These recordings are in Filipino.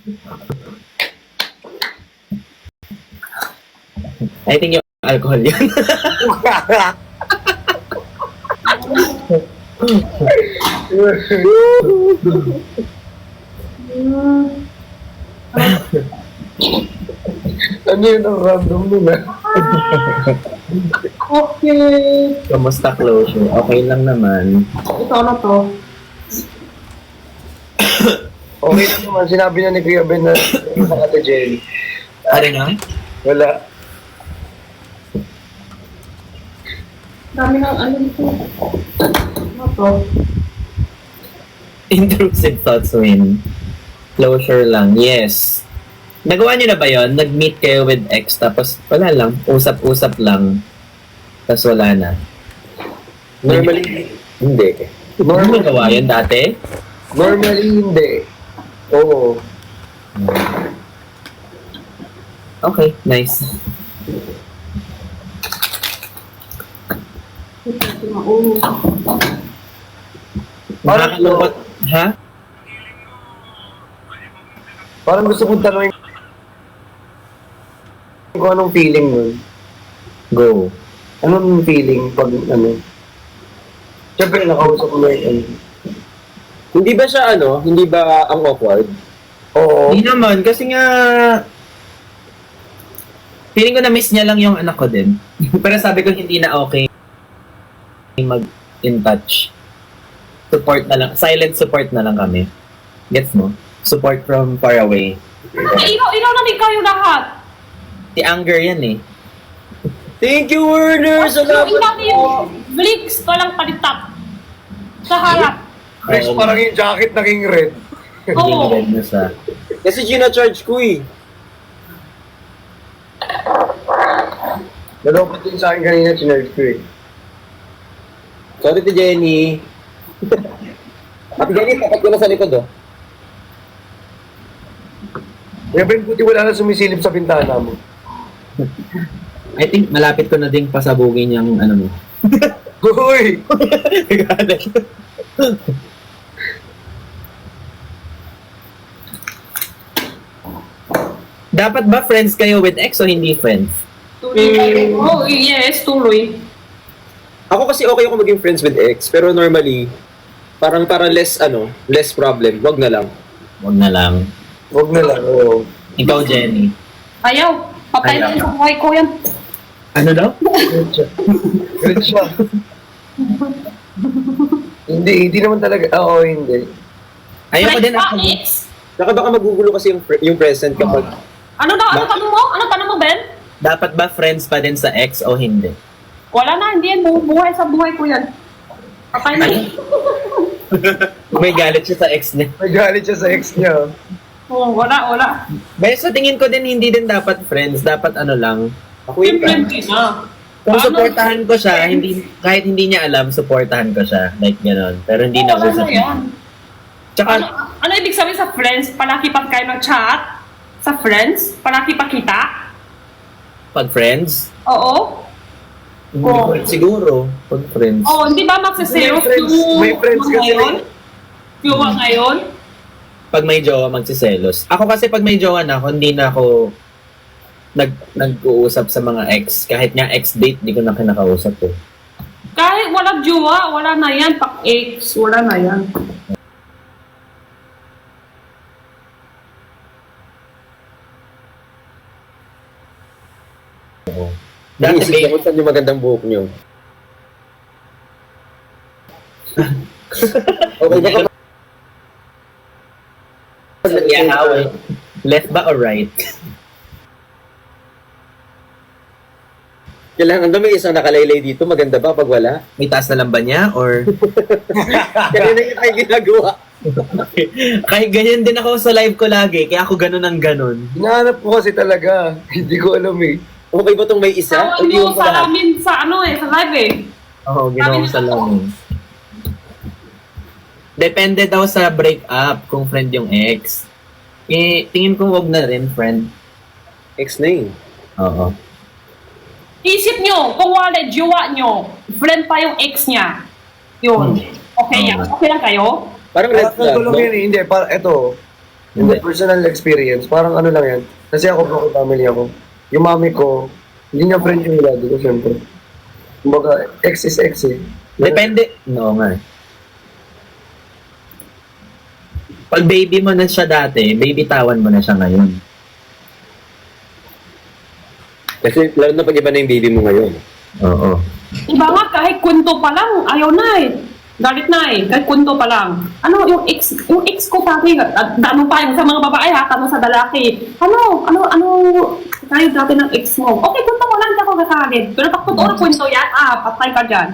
I think yung alcohol yun. Ano yun ang random nun ah? Okay. Kamusta closure? Okay lang naman. Ito na to. Okay lang naman, sinabi na ni Kuya Ben na sa Ate Jenny. Ano na? Wala. Dami ng ano dito. Ano to? Intrusive thoughts win. Closure lang. Yes. Nagawa niyo na ba yon? Nag-meet kayo with ex tapos wala lang. Usap-usap lang. Tapos wala na. Normally, hindi. Ano nagawa yun dati? Normally, hindi. Oo. Okay, nice. Nakakalungkot. Ha? Parang gusto kong tanongin kung anong feeling nun. Go. Anong feeling pag ano? Siyempre, nakausap mo na yun. Hindi ba siya hindi ba ang awkward? Oo. Hindi naman, kasi nga feeling ko na-miss niya lang yung anak ko din. Pero sabi ko hindi na okay mag-in touch. Support na lang. Silent support na lang kami. Gets mo? Support from far away. Ilaw na din kayo lahat. Si Anger yan eh. Thank you, Werner! Yung ilaw na yung blinks palang palitap. Sa harap. Fresh, Oo. parang yung jacket naging red. Oo. Hindi na sa... Kasi gina-charge ko eh. Nalokot din sa akin kanina, chinerge ko eh. Sorry to Jenny. Ate Jenny, tapat ko na sa likod oh. Kaya Ben, buti wala na sumisilip sa bintana mo. I think malapit ko na ding pasabugin yung ano mo. Uy! Dapat ba friends kayo with ex o hindi friends? Tuloy. Oh, yes, tuloy. Ako kasi okay ako maging friends with ex, pero normally, parang less problem. Wag na lang. Huwag na lang. Huwag na lang, oo. Ikaw, Jenny. Ayaw. Patay na Ayaw. sa buhay ko yan. Ano daw? Great siya. Hindi naman talaga. Oo, hindi. Ayoko din ako. Ex. Saka baka magugulo kasi yung present kapag... Ano daw? Ano tanong mo? Ano tanong mo, Ben? Dapat ba friends pa din sa ex o hindi? Wala na, hindi yan. Buhay sa buhay ko yan. Patay na. May galit siya sa ex niya. May galit siya sa ex niya. Oo, wala. Pero sa tingin ko din, hindi din dapat friends. Dapat ano lang. Ako yung Siyempre, hindi na. Kung Paano? supportahan ko siya, kahit hindi niya alam, supportahan ko siya. Like gano'n. Pero hindi na Wala usap. na yan. Tsaka, Ano ibig sabihin sa friends? Palaki pa kayo ng chat? Sa friends? Palaki pa kita? pag friends, Oo. hindi Oo. ko siguro. Pag friends. Oo, hindi ba magsiselos May friends kasi ngayon? Yung ngayon? Pag may jowa, magsiselos. Ako kasi pag may jowa na ako, hindi na ako nag-uusap sa mga ex. Kahit nga ex-date, hindi ko na kinakausap eh. Kahit walang jowa, wala na yan. Pag-ex, wala na yan. Dati Iniisip may, ko kung saan yung magandang buhok nyo. Okay ba kapag... yeah, how eh. Left ba or right? Kailangan ba may isang nakalaylay dito? Maganda ba pag wala? May taas na lang ba niya? Or Kanina yung ay ginagawa. kahit ganyan din ako sa live ko lagi. Kaya ako ganun ang ganun. Hinahanap ko kasi talaga. Hindi ko alam eh. Okay ba itong may isa? Tawag Hindi mo yung sa lahat. amin sa sa live eh. Oo, ginawa ko sa lang. Depende daw sa breakup kung friend yung ex. Eh, tingin ko wag na rin, friend. Ex na yun. Oo. Isip nyo, kung wala jowa nyo, friend pa yung ex niya. Yun. Okay yan. Okay lang kayo? Parang red Parang flag, tulong no? yun eh. Hindi, ito. In the personal experience, parang ano lang yan. Kasi ako, broken family ako. Yung mami ko, hindi niya friend yung daddy ko, syempre. Kumbaga, ex is ex eh. Depende. No nga. Pag baby mo na siya dati, baby tawan mo na siya ngayon. Kasi lalo na pag iba na yung baby mo ngayon. Oo. Iba nga, kahit kwento pa lang, ayaw na eh. Galit na eh, kahit kwento pa lang. Ano, yung ex ko pati, tanong pa yung sa mga babae ha, tanong sa lalaki. Ano, tayo dati ng ex mo. Okay, kwento mo lang, hindi ako kakalit. Pero pag totoo na kwento yan, patay ka dyan.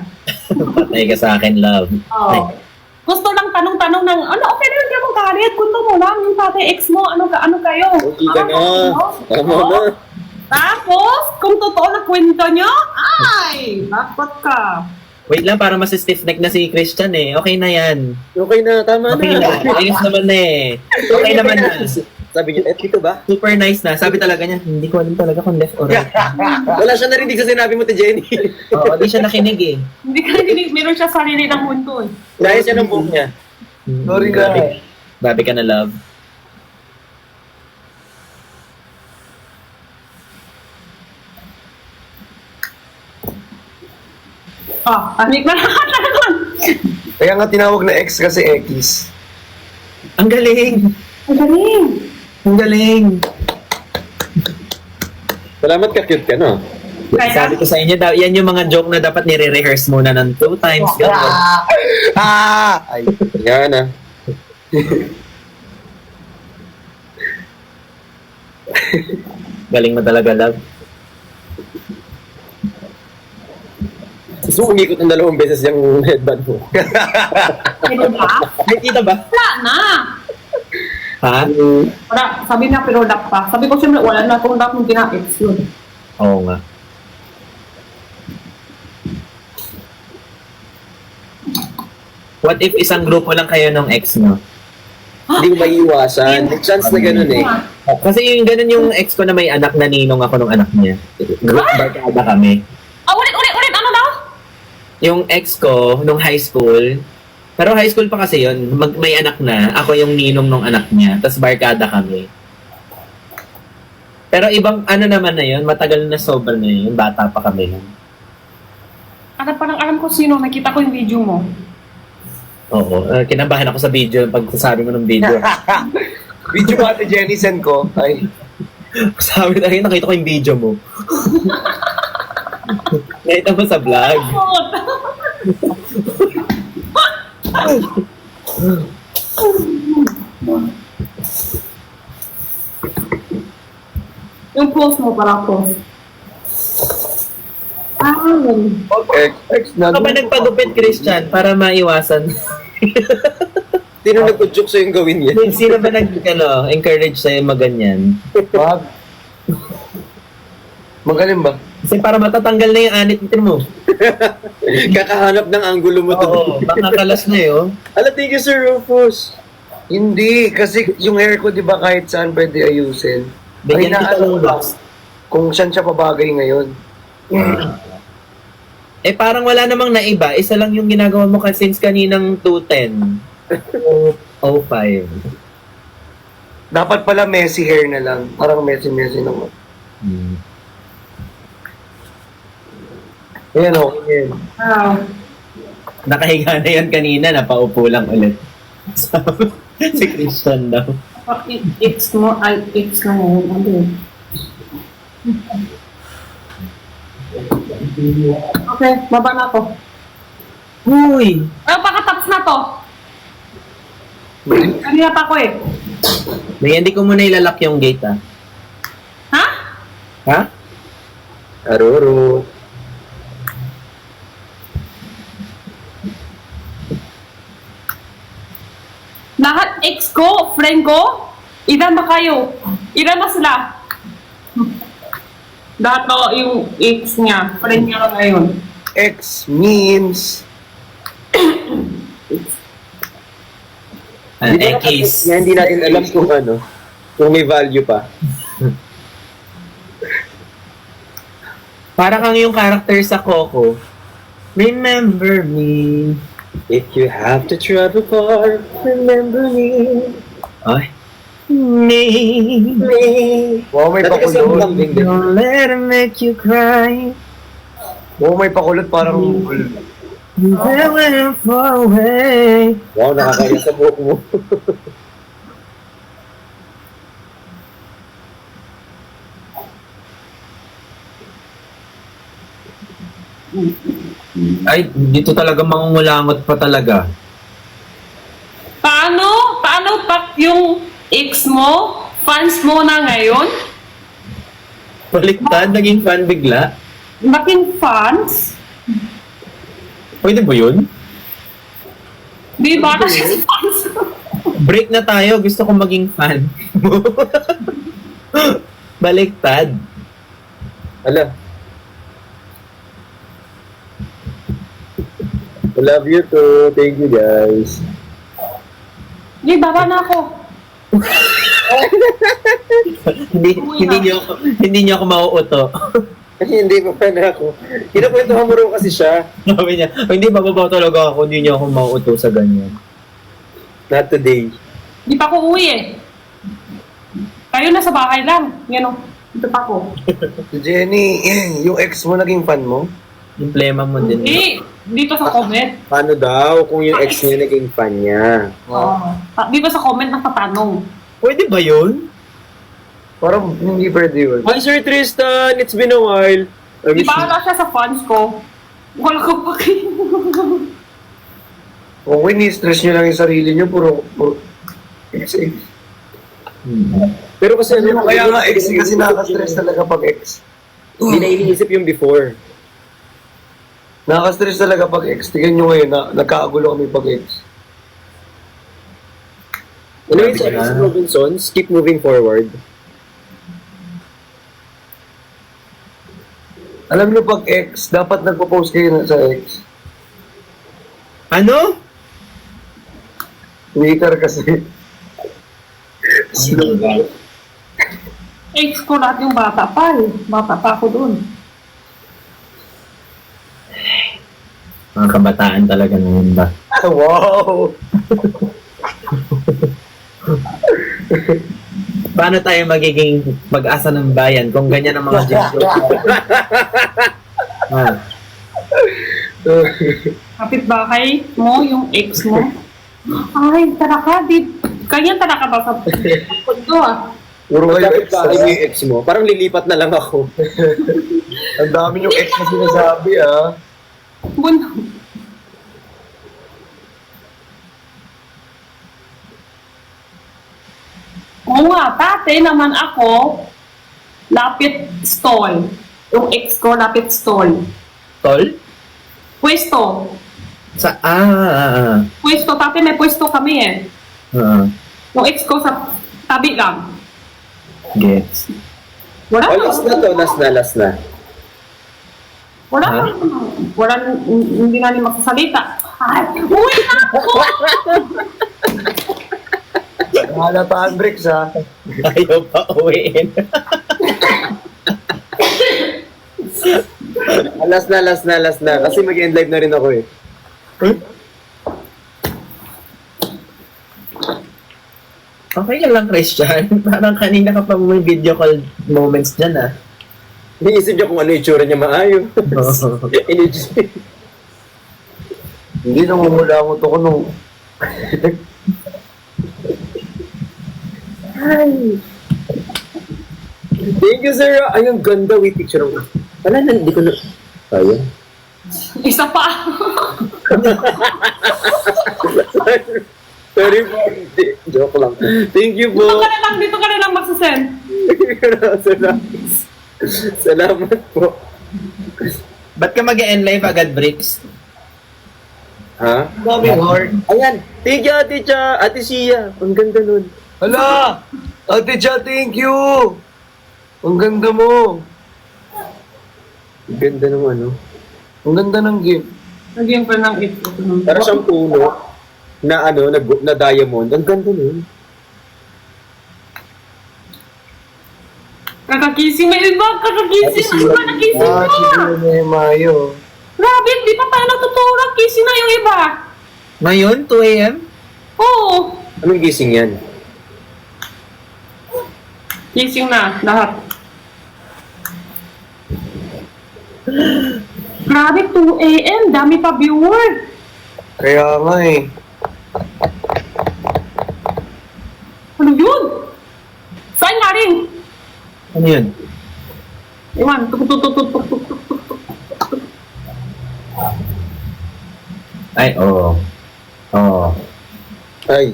Patay ka sa akin, love. Oo. Gusto lang tanong-tanong ng, okay na, hindi ako kakalit. Kwento mo lang, yung pati ex mo, ano kayo. Okay ka na. Tama Oo. na. Tapos, kung totoo na kwento nyo, ay, dapat ka. Wait lang, para mas stiff neck na si Christian eh. Okay na yan. Okay na, tama Okay na. na. Ayos naman na eh. Okay naman na. Sabi niya, dito ba? Super nice na. Sabi talaga niya, hindi ko alam talaga kung left or right. Wala siya narinig sa sinabi mo, Jenny. Oo, di siya nakinig eh. Hindi ka narinig, meron siya sarili ng mundo eh. Dahil siya ng buhok niya. Sorry na. Grabe ka na, love. Anik na naman. Kaya nga tinawag na ex kasi X. Ang galing! Ang galing. Ang galing! Salamat ka, cute ka, no? Sabi ko sa inyo, yan yung mga joke na dapat nire-rehearse muna ng 2 times. Ganun. Ay, Yan na. Galing mo talaga, love. Gusto umikot ng 2 beses yung headband mo. Pero ba? Nakikita ba? Wala na. Ha? Wala. Sabi niya, pero lock pa. Sabi ko siyempre, wala na kung lock yung tina-ex yun. Oo nga. What if isang grupo lang kayo ng ex mo? Hindi ko maiiwasan. May chance na ganun eh. Kasi yung ganun yung ex ko na may anak na ninong ako ng anak niya. Group barkada kami. Ulit. Ano daw? Yung ex ko nung high school, pero high school pa kasi yun, may anak na, ako yung ninong ng anak niya, tapos barkada kami. Pero ibang ano naman na yun, matagal na sobra na yun, bata pa kami nun. Parang alam ko sino, nakita ko yung video mo. Oo, kinabahan ako sa video, pag sabi mo ng video. video mo ate Jenny send ko. Ay, Sabi na rin, nakita ko yung video mo. Nakita mo sa vlog. Yung post mo, parang post. ex na. Ako ba nagpagupit, Christian, para maiwasan? Sino nagpo-joke sa'yo yung gawin yan? Sino ba encourage sa'yo maganyan? Wag. Magaling ba? Kasi para matatanggal na yung anit mo. Kakahanap ng angulo mo to. Oo, baka kalas na yun. Ala, thank you, Sir Rufus. Hindi, kasi yung hair ko, di ba, kahit saan pwede ayusin. Bigyan kita inaano ng ko lang box. kung saan siya pabagay ngayon. Eh parang wala namang naiba. Isa lang yung ginagawa mo kasi since kaninang 210. 05. Dapat pala messy hair na lang. Parang messy naman. Ayan, okay. Wow. Nakahiga na yan kanina, napaupo lang ulit. Si Christian daw. Ex mo, ay ex na mo. Ano? Okay, baba na ako. Uy! Pakatapos na to. Kanina pa ako eh. May hindi ko muna ilalak yung gate ah. Ha? Ha? Aroro. Lahat ex ko, friend ko, ilan ba kayo? Ilan ba sila? Lahat to yung ex niya, friend niya lang ngayon. X means X. Na hindi natin alam kung ano, kung may value pa. Para kang yung character sa Coco. Remember me. If you have to travel far, remember me. Ay. me. Wow, may Dati kasi ako pakulot. lambing din. Don't let it make you cry. Wow, may pakulot parang... They went far away. Wow, nakakaya sa buhok mo. Ay, dito talaga mangungulangot pa talaga. Paano? Paano pa yung ex mo? Fans mo na ngayon? Baliktad, naging fan bigla. Naging fans? Pwede ba yun? Di ba kasi fans? Break na tayo, gusto ko maging fan. Baliktad. Ala. I love you too. Thank you, guys. Di, baba na ako. hindi niyo ako mauuto. Kasi hindi pa na ako. Kinakwentuhan mo rin kasi siya. Sabi niya, hindi bababa talaga ako, hindi niyo ako mauuto sa ganyan. Not today. Di pa ako uwi eh. Kayo nasa bahay lang. Yan o. Dito pa ako. Si Jenny, yung ex mo naging fan mo? Yung plema mo din. Hindi. Dito sa comment. Paano daw kung yung ex niya naging fan niya? Oo. Dito sa comment nakatanong. Pwede ba yun? Parang hindi pwede yun. Hi, Sir Tristan! It's been a while. I Di miss you. ba siya sa fans ko? Wala ko pa Kung ini-stress nyo lang yung sarili nyo, puro ex. Pero kasi Ano kaya nga ex kasi nakaka-stress talaga pag ex. Hindi na iniisip yung before. Nakaka-stress talaga pag ex. Tingnan nyo ngayon na nagkakagulo kami pag ex. Anyway, sa ex Robinsons, keep moving forward. Alam nyo pag ex, dapat nagpo-post kayo sa ex. Ano? Twitter kasi. Ex ko lahat yung bata pa eh. Bata pa ako dun. Mga kabataan talaga naman ba? Wow! Paano tayo magiging pag-asa ng bayan kung ganyan ang mga gesture? Kapitbahay mo, yung ex mo. Ay, taraka, di. Kanya taraka ba sa pundo ah. Puro kayo Kapit ex. ba kayo yung ex mo? Parang lilipat na lang ako. Ang dami yung ex na sinasabi ah. Bundo. Oo nga, tate naman ako, lapit stall. Yung ex ko, lapit stall. Tol? Pwesto. Pwesto, tate may pwesto kami eh. Yung ex ko sa tabi lang. Gets. Wala Oh, na. last na to, last na. Wala Ha? na. Wala, hindi na rin magsasalita. Ay, uwi na ako! Halataan bricks ha. Ayaw pa uwiin. Last na. Kasi mag-end live na rin ako eh. Okay ka lang, Christian. Parang kanina ka pa may video call moments dyan, ah. Iniisip niya kung ano yung itsura niya maayo. Hindi namumula ako to ko nung... Thank you, sir. Ay, ang ganda. Wait, picture ako. Wala na, hindi ko na... Ayun. Isa pa. Sorry po. Hindi, joke lang. Thank you po. Dito ka na lang magsasend. Salamat po. Ba't ka mag-end live agad, Bricks? Ha? Dami hard. Ayan. Thank you, Ate Cha. Ate Sia. Ang ganda nun. Hala! Ate Cha, thank you! Ang ganda mo. Ang ganda ng ano. Ang ganda ng gift. Nagyan pa ng ito. Para siyang puno na ano, na diamond. Ang ganda nun. Kakakising may iba. Kakakising. Ano ba nakising Ah, mo? siguro may Mayo. Grabe, di pa tayo natutulog. Kising na yung iba. Ngayon, 2 a.m.? Oo. Anong gising yan? Kissing na, lahat. Grabe, 2 a.m. Dami pa viewer. Kaya nga eh. Ano yun? Saan nga rin? Ano yun? Iwan, tuk. Ay, oo. Oo. Ay.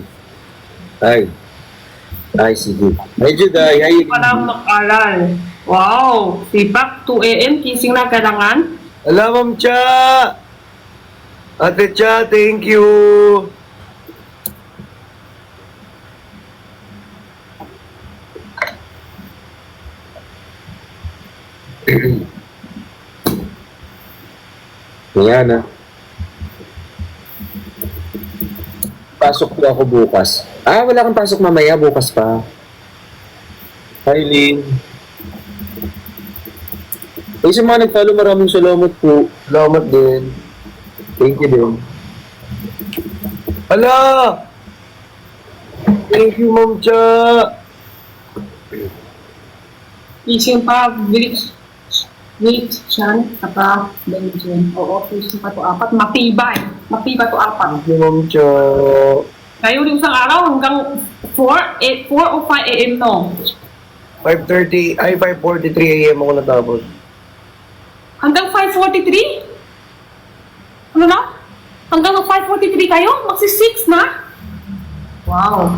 Ay, sige. Hi, Juday. Hi. Walang mag-aral. Wow, sipak, 2 a.m. Kissing na kailangan. Alam, Ma'am Cha! Ate Cha, thank you! Ayan na. Pasok po ako bukas. Wala kang pasok mamaya. Bukas pa. Hi, Lynn. Ay, sa mga nag-follow, maraming salamat po. Salamat din. Thank you din. Hala! Thank you, Ma'am Cha! Kissing pa, Wait, siyan, saka Belgian. Oo, kissing pa to 4. Matibay to 4. Thank you, Ma'am Cha! Kayo yung isang araw hanggang 4 o 5 a.m. no? 5:30, ay 5:43 a.m. ako natapos. Hanggang 5:43? Ano na? Hanggang 5:43 kayo? Magsi-6 na? Wow.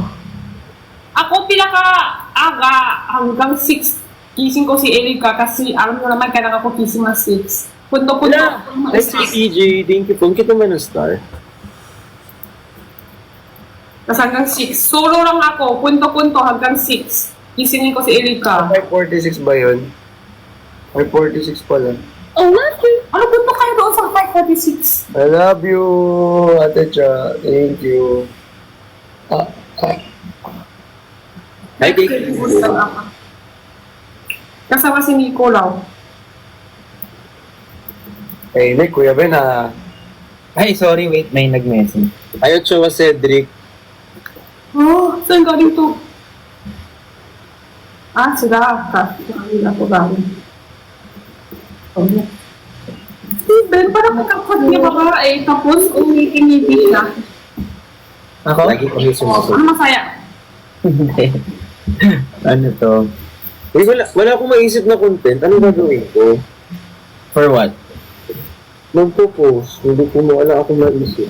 Ako pinaka-aga hanggang 6. Kissing ko si Erika kasi alam mo naman kailangan ako kissing na 6. Punto. Thanks, CJ. Thank you po. Kita man ang star. Tapos hanggang 6. Solo lang ako. Punto hanggang 6. Kissingin ko si Erika. 5:46 ba yun? 5:46 pala. Oh, love you. Ano punto kayo doon sa 5:46? I love you, Ate Cha. Thank you. Hi, Kate. Kasama si Nicolaw. Hey, Nick, Kuya Ben, Ay, sorry, wait. May nag-message. Ayaw Chowa Cedric. Oh, saan galing to? Sila. Kanila ko galing. Okay. Si Ben, parang magkakot niya babae. Tapos, umikinibi na. Ako? Lagi kami sumasagot. Ano masaya? Ano to? Uy, wala akong maisip na content. Ano gagawin ko? For what? Magpo-post. Hindi ko wala akong maisip.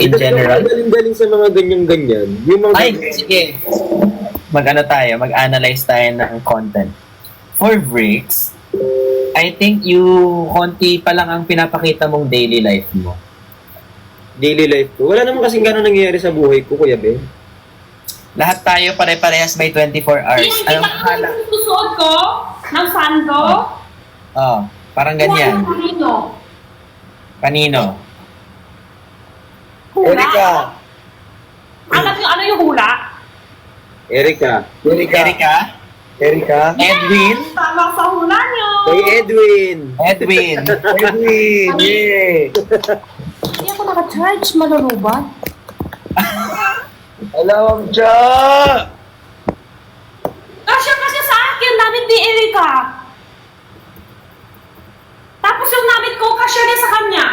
In general? Galing-galing sa mga ganyan-ganyan. Yung mga Ay, sige. Mag-ano tayo, mag-analyze tayo ng content. For breaks, I think konti pa lang ang pinapakita mong daily life mo. daily life ko. Wala naman kasing gano'n nangyayari sa buhay ko, Kuya Ben. Lahat tayo pare-parehas may 24 hours. Hindi kita ko yung susuot ko ng sando. Oh, parang ganyan. Kanino? Kanino? Hula? Erika. Ano yung hula? Erika. Erika. Edwin? Tama sa hula nyo. Kay Edwin. Edwin. Yay. Hindi ako naka-charge, malulubat. Alam, Cha. Kasya sa akin, namit ni Erika. Tapos yung namit ko, kasya niya sa kanya.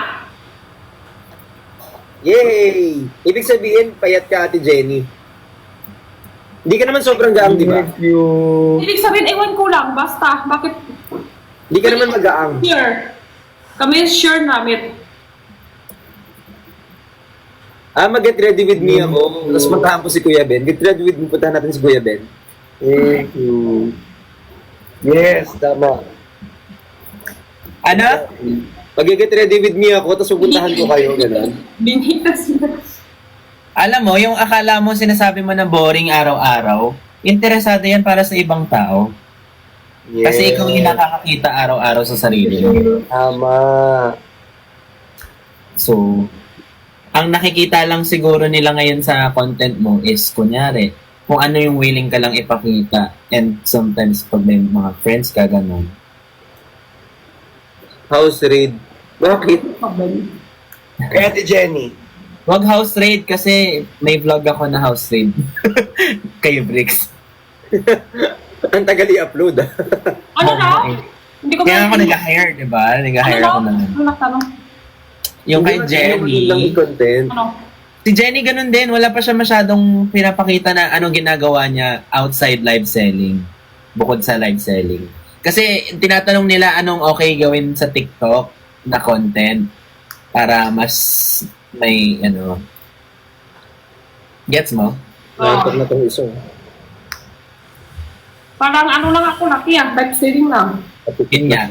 Yay! Ibig sabihin, payat ka, Ate Jenny. Hindi ka naman sobrang gaang, di ba? Thank you. Ibig sabihin, ewan ko lang, basta, bakit Hindi ka naman mag-aang. here? Kami sure namit. Mag-get ready with me ako. Tapos puntahan ko si Kuya Ben. Get ready with me, puntahan natin si Kuya Ben. Thank you. Yes, tama. Ano? Mag-get ready with me ako, tapos pupuntahan ko kayo, gano'n. Binita sila. Alam mo, yung akala mo sinasabi mo na boring araw-araw, interesado yan para sa ibang tao. Yes. Kasi ikaw yung nakakakita araw-araw sa sarili mo. Tama. So, ang nakikita lang siguro nila ngayon sa content mo is, kunyari, kung ano yung willing ka lang ipakita. And sometimes, pag may mga friends ka, ganun. House raid. Bakit? Kaya Ate Jenny. Wag house raid kasi may vlog ako na house raid. Kayo, Bricks. Ang tagal i-upload ah. Ano daw? Hindi ko Kaya ako maintindihan. nag-hire, di ba? Nag-hire Ano ako daw? ng... Ano nagtanong? Yung kay Hindi Jenny. lang content. Ano? Si Jenny ganun din. Wala pa siya masyadong pinapakita na anong ginagawa niya outside live selling. Bukod sa live selling. Kasi tinatanong nila anong okay gawin sa TikTok na content para mas may ano. Gets mo? Nantok na itong iso. Parang ano lang ako, laki live selling lang. Yun nga.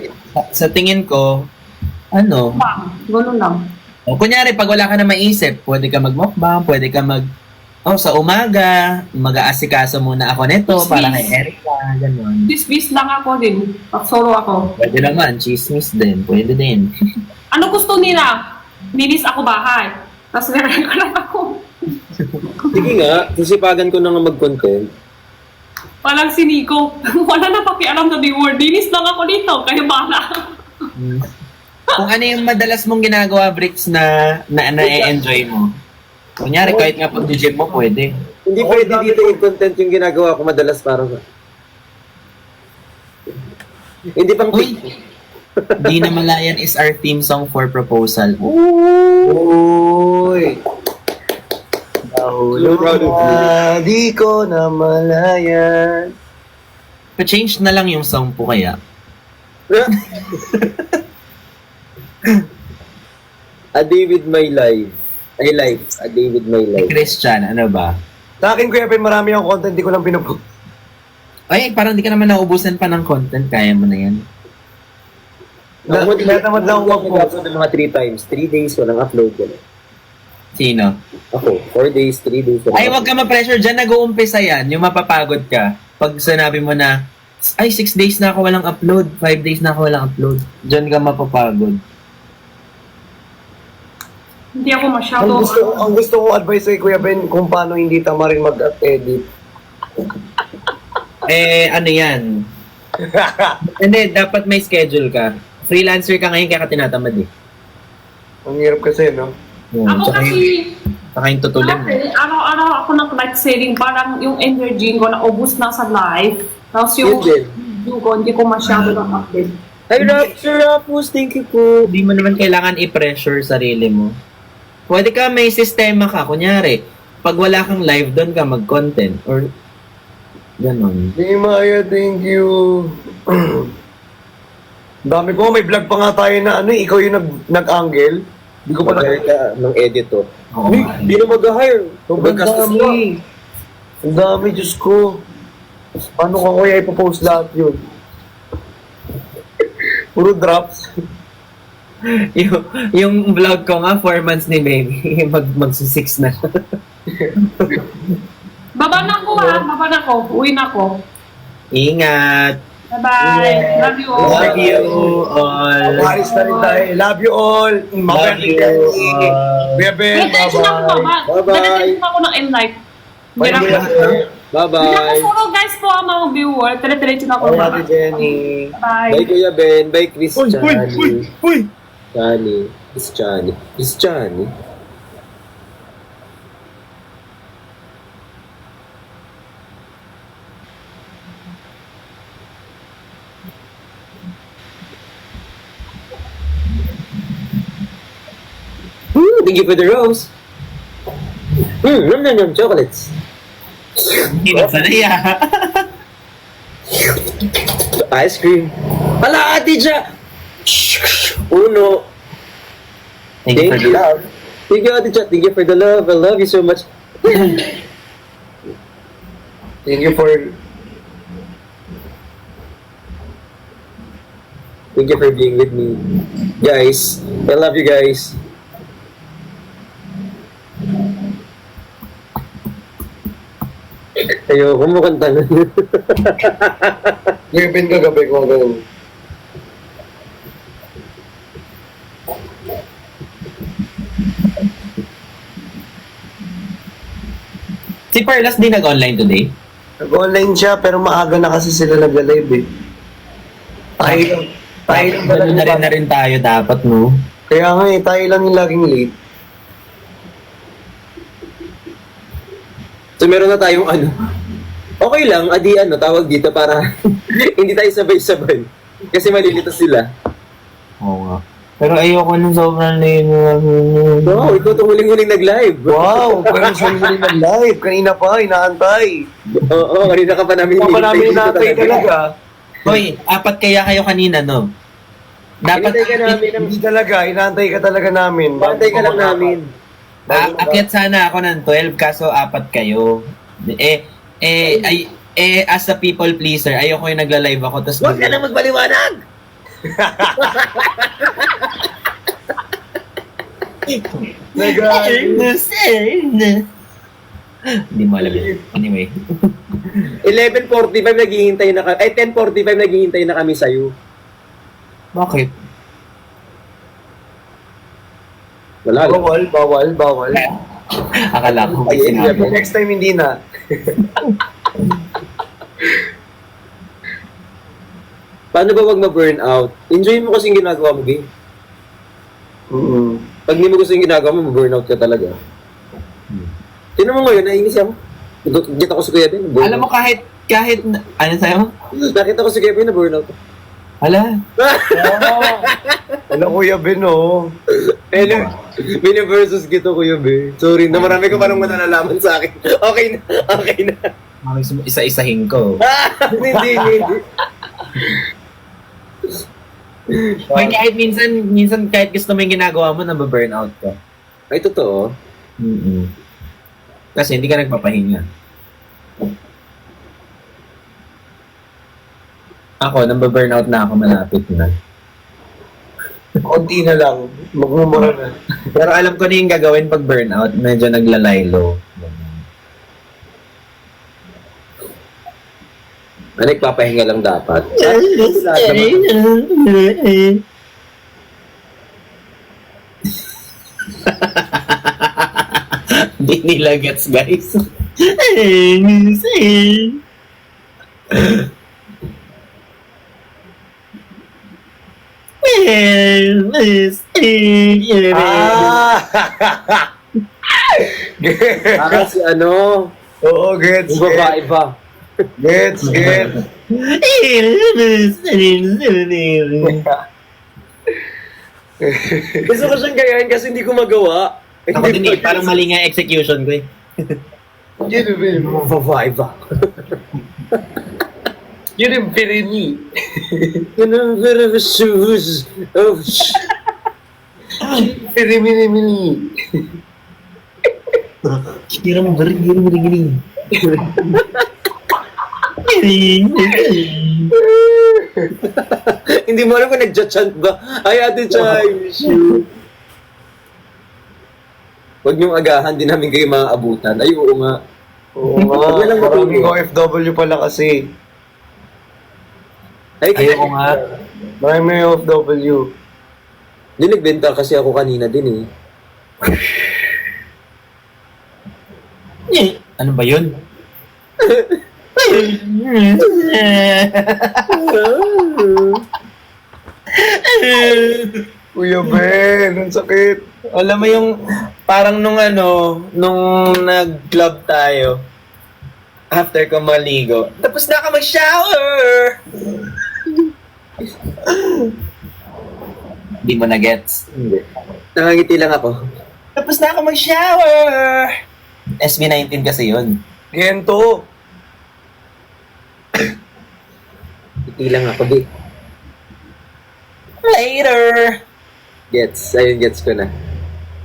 Sa tingin ko, ano, Bang, ganun lang. o kunyari pag wala ka na maisip, pwede ka mag-mukbang, pwede ka sa umaga, mag-aasikaso muna ako nito Chismis. para kay Erica, gano'n. Bis lang ako din. Pag solo ako. Pwede naman, chismis din, pwede din. Ano gusto nila? Linis ako bahay. Tapos nire-record lang ako. Sige nga, sisipagan ko na nga mag-content. Parang si Nico. Wala na pakialam na the word. Linis lang ako dito. Kaya bala. Kung ano yung madalas mong ginagawa, Bricks, na na-enjoy mo. Kunyari, kahit nga pag-gym mo, pwede. Hindi pwede dito yung content yung ginagawa ko madalas parang... Hindi pang Uy! Di na Malayan is our theme song for proposal. Uy! Nahulog proud of na, di ko na malayan. Pa-change na lang yung song po kaya. A day with my life. I like a day with my life. Christian, ano ba? Sa akin, Kuya Ben, marami yung content, di ko lang pinupo. Ay, parang di ka naman naubusan pa ng content. Kaya mo na yan. Natamad lang ako mag-post. Upload ng mga 3 times. 3 days walang upload. Yan. Sino? Ako, 4 days, 3 days. walang Ay, wag ka ma-pressure dyan. Nag-uumpisa yan. Yung mapapagod ka. Pag sinabi mo na, ay, 6 days na ako walang upload. 5 days na ako walang upload. Dyan ka mapapagod. Hindi ako masyado. Ang gusto ko advice kay Kuya Ben kung paano hindi tama rin mag-edit. Ano yan? Hindi, dapat may schedule ka. Freelancer ka ngayon kaya ka tinatamad eh. Ang hirap kasi, no? Ako Tsaka kasi, yung tutulin mo. dati, araw-araw ako ng live selling. Parang yung energy ko na ubus na sa live. Tapos yung Yun din. video ko, hindi ko masyado ng update. Hi, Sir Rapus, thank you po. Hindi mo naman kailangan i-pressure sarili mo. Pwede ka may sistema ka. Kunyari, pag wala kang live, doon ka mag-content. Or, ganon. Di Maya, thank you. Dami ko, may vlog pa nga tayo na ano, ikaw yung nag-angle. Di ko pa Mag-hire ka ng editor. Oo. Hindi na mag-hire. Sobrang Magkastos dami. mo. Ang dami, Diyos ko. Paano ko kaya ipopost lahat yun? Puro drops. yung vlog ko nga, 4 months ni baby. Magsi-6 na. Baba na ako baba na ako. Uwi na ako. Ingat. Bye-bye. Love you all. Love you all. Maris na rin tayo. Love you all. Love you all. Kuya Ben, Diretso na ako bye-bye. Bye-bye. Diretso ako ng Enlight. Bye, Hindi Kuya na Ben. Bye-bye. ako guys po ang mga viewer. Diretso na ako. Bye, Ate Jenny. Bye. Bye, Kuya Ben. Bye, Chris Chani. uy. Chani. Chris Chani. Chris Chani. Thank you for the rose. Nom chocolates. Hindi na sanaya. Ice cream. Hala, Ate Ja! Uno. Thank you for the love. Thank you, Ate Ja. Thank you for the love. I love you so much. Thank you for... Thank you for being with me. Guys, I love you guys. Ayoko mo kanta na. Kuya Ben kagabi ko ganun. Si Perlas di nag-online today? Nag-online siya, pero maaga na kasi sila nag-live eh. Tayo lang ba Ganun na rin tayo dapat, no? Kaya nga eh, tayo lang yung laging late. So meron na tayong ano. Okay lang, adi ano, tawag dito para hindi tayo sabay-sabay. Kasi malilito sila. Oo nga. Pero ayoko nung sobrang lame. Wow, ikaw itong huling-huling nag-live. Wow, pero sa hindi ng live. Kanina pa, inaantay. Oo, kanina ka pa namin Hindi pa namin dito inaantay talaga. Hoy, apat kaya kayo kanina, no? Dapat Hinintay ka namin ng... Hindi talaga, inaantay ka talaga namin. Bantay ka lang namin. Akyat sana ako ng 12 kaso apat kayo. As a people pleaser, ayoko yung nagla-live ako tapos Huwag ka na magbaliwanag! Hindi mo alam yun. Anyway. 11:45 naghihintay na kami. Ay, 10:45 naghihintay na kami sa'yo. Bakit? Wala lang. Bawal. Akala ko may Ayun, sinabi. Next time hindi na. Paano ba wag ma-burn out? Enjoy mo kasi yung ginagawa mo, Gay. Pag hindi mo gusto yung ginagawa mo, ma-burn out ka talaga. Tinan mo ngayon, nainis ako. Nakita ko si Kuya Ben, burn Alam mo kahit ano sa'yo? Nakita ko si Kuya Ben na burn out. Hala. Alam Kuya Ben, oh. Versus gito, Kuya Ben. Sorry na marami ko parang mananalaman sa akin. Okay na. Isa-isahin ko. Hindi. May kahit minsan kahit gusto mo yung ginagawa mo, nababurnout ka. Ay, totoo. Kasi hindi ka nagpapahinga. Ako, nababurnout na ako, malapit na. Konti na lang. Magmumura na. Pero alam ko na yung gagawin pag burnout, medyo naglalaylo. Nagpapahinga lang dapat. Hindi nila gets, guys. Ah! Para si ano, Oo, gets. yung babae ba? Gets. Gusto ko siyang gayahin kasi hindi ko magawa. Ako din eh, parang mali nga execution ko eh. Yun yung Babae ba? pinini. Yun ang very shoes. Oh, Pinimini. Kira mo galing. Hindi mo alam kung nagja-chant ba? Ay, Ate Chay, miss you. Huwag niyong agahan, din namin kayo maaabutan. Ay, oo nga. Oo nga. Wala lang Maraming matuloy. OFW pala kasi. Ay, Ayoko nga. Maraming OFW. Hindi, nagbenta kasi ako kanina din eh. Ano ba yun? Kuya Ben, ang sakit. Alam mo yung parang nung nag-club tayo after ko maligo. Tapos na ako mag-shower! Di mo na gets. Hindi. Nangangiti lang ako. Tapos na ako mag-shower! SB19 kasi yun. Gento. Ngiti lang ako, di. Later! Gets. Ayun, gets ko na.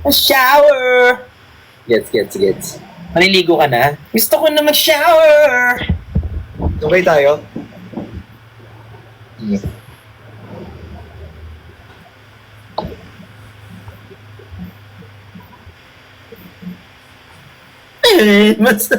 Shower! Gets. Maliligo ka na? Gusto ko na mag-shower! Okay tayo? Mas...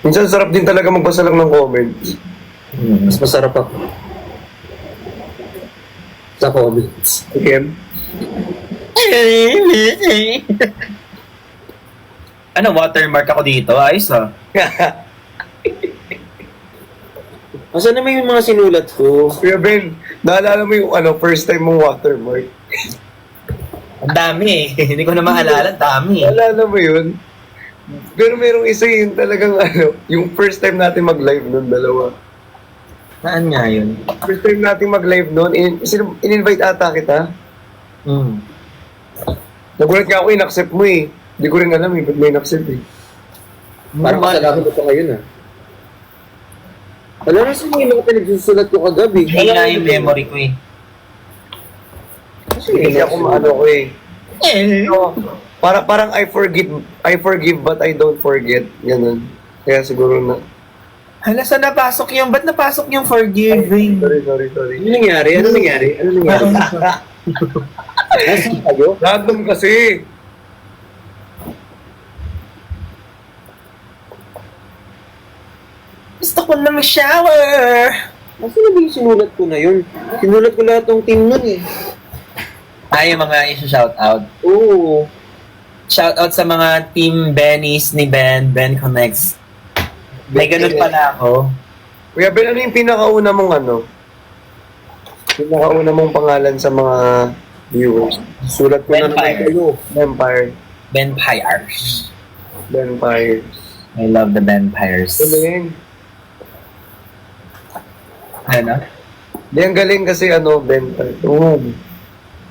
Minsan sarap din talaga magbasa lang ng comments. Mas masarap ako. Sa comments. Again? Ano, watermark ako dito? Ayos ah. Asa naman yung mga sinulat ko? Kuya Ben, Naalala mo yung first time mong watermark? Ang dami eh. Hindi ko na maalala. Ang dami eh. Naalala mo yun? Pero merong isa yung talagang yung first time natin mag-live nun, dalawa. Saan nga yun? First time natin mag-live nun, in-invite ata kita. Hmm. Nagulat nga ako, in-accept mo eh. Hindi ko rin alam eh, ba't may in-accept eh. Parang kasalanan ko pa ngayon ah. Wala na sa mga pinagsusulat ko kagabi. Hila yung memory ko eh. Hindi ako maano ko eh. Parang I forgive but I don't forget. Ganun. Kaya siguro na. Hala, saan napasok yung? Ba't napasok yung forgiving? Sorry. Ano nangyari? Ano nangyari? Nasaan kayo? Random kasi. Gusto ko na mag-shower. Nasaan na ba yung sinulat ko na yun? Sinulat ko lahat ng team nun eh. Ay, yung mga isa-shoutout. Oo. Shoutout sa mga team Bennies ni Ben Connects. May ganun pala ako. Kuya Ben, ano yung pinakauna mong pangalan sa mga viewers? Sulat ko na naman Vampire. kayo. Vampire. Vampires. Vampires. I love the vampires. Galing. Ano? Di ang galing kasi Vampire. Oo.